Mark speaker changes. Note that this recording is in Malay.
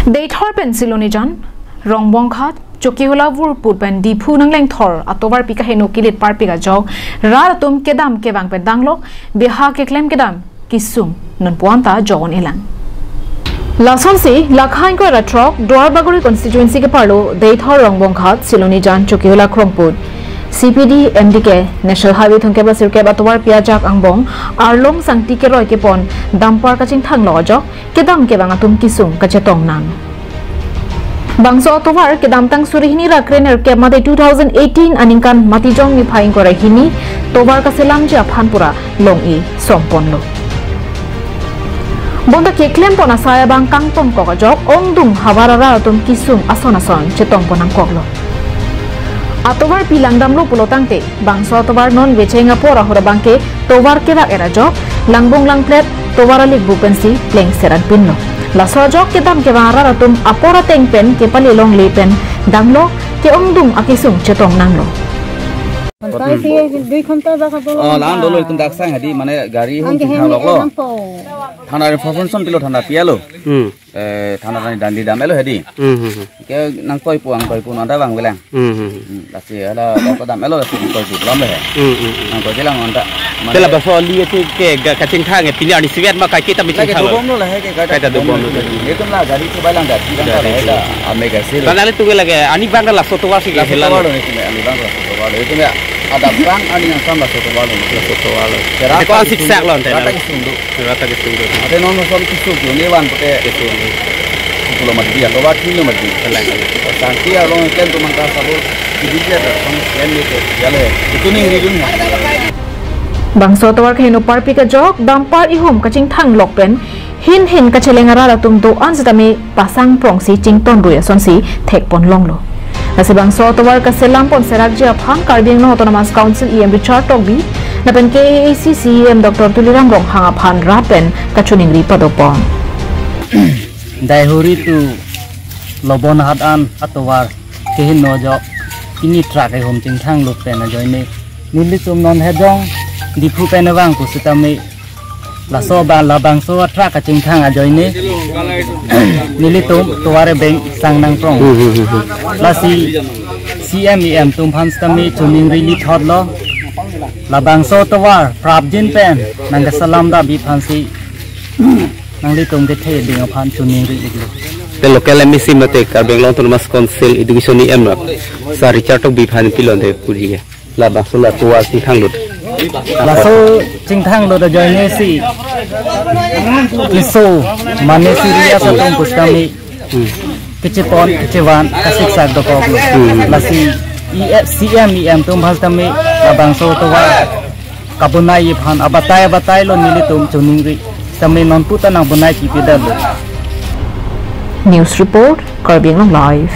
Speaker 1: Deitor pensiloni jan rongbong khat chokihula vur purpen diphu nangleng thor atovar pika heno kilit par pika jog rar tum kedam kebang pe danglok beha ke klem kedam kisum non puanta jogon ilang Lason si lakhain ko ratrok Dwarbaguri constituency ke parlo Deitor rongbong khat siloni jan chokihula krongput CPD MDK National Highway thongkeba sirkeba atovar piajak angbong arlong sangti ke roi ke pon dampar kaching thang lojok kedam kebang atum kisum kachetong nang Bangso atovar kedam tang surihini rakrener ke mate 2018 aningkan matijong mi phaing ko rahini tovar kaselam ja phanpura longi somponlo Bonda ke klem pona saya bang kangpom ko jok ongdung hawarara atum kisum ason chetong ponang koklo Atovar pilang damlo pulotangte bangso atovar non vechenga pora hora bangke tovar kera era jok langbong lang plet tovar alik bupensi pleng seran pinno laso jok ke dam ke wara ratum apora tengpen ke palilong lepen damlo ke ongdung akisung chetong nanglo
Speaker 2: Pantai sih dui khanta dah kado.
Speaker 3: Lahan dulu itu dak sang hadi mana gari hon tinggal loklo. Thana information pilo thana pialo. Thana tani dandi damelo hadi. Ke nang koi puang anda bang bilang. Lasi ada kau damelo lasi koi pu lam le. Nang koi bilang anda.
Speaker 4: Tela bahasa li itu ke kacing thang pilih ani siwet mak kita mesti
Speaker 3: thang. Dubom lo lah ke kata dubom lo. Itu lah gari tu balang dah. Tidak ada. Ame kasih.
Speaker 4: Karena itu lagi ani bang lah soto wasi ke
Speaker 3: helan. Ani bang lah soto wasi. Itu ya. Ada perang ani yang sama soto walo.
Speaker 4: Kau asik sak lon.
Speaker 3: Rata kesundu. Ada nono som kesundu. Ni wan pakai kesundu. Kalau mati ya, kalau mati ni mati. Santi along kan tu mangkasa sabut. Jadi dia orang yang itu jalan. Itu ni hidupnya.
Speaker 1: Bangso tawar kahino parpi ka jok dampar ihum kaching thang lokpen hin kachelengara ratum do anzatami pasang prongsi chington ruya sonsi thekpon longlo. Nasi bangso tawar ka selampon serakja phang Karbiang no Autonomous Council EM Richard Togbi napen KACC EM Dr. Tulirang Rong hanga phan rapen kachuningri padopon.
Speaker 5: Daihuri tu lobon hadan atowar kehin nojo ini trak ai hom ting thang lop pen ajoine nili tum non hedong dipu pen awang ku sitame laso ba labang so trak ka ting thang ajoine nili tum toware beng sang nang prong lasi CMEM tum phan stame chuning rili thodlo labang so towar prabjin pen nang salam da bi phansi nang litung ke the ding aphan chuning ri iglo
Speaker 4: the local MSC mate Karbiang Autonomous Council education ni emrak sa Richard Togbi phan pilon de puri ge la ba so la tuwa si thang lut
Speaker 5: la so ching thang lo da joine si liso mane si ria sa tong pustami kichipon kichiwan kasik sak do ko la si CMEM tum bhastami la bang so tuwa kabunai phan abatai lo nilitum chuning ri Sampai non putan ang bunai kipidal.
Speaker 1: News report, Karbiang Live.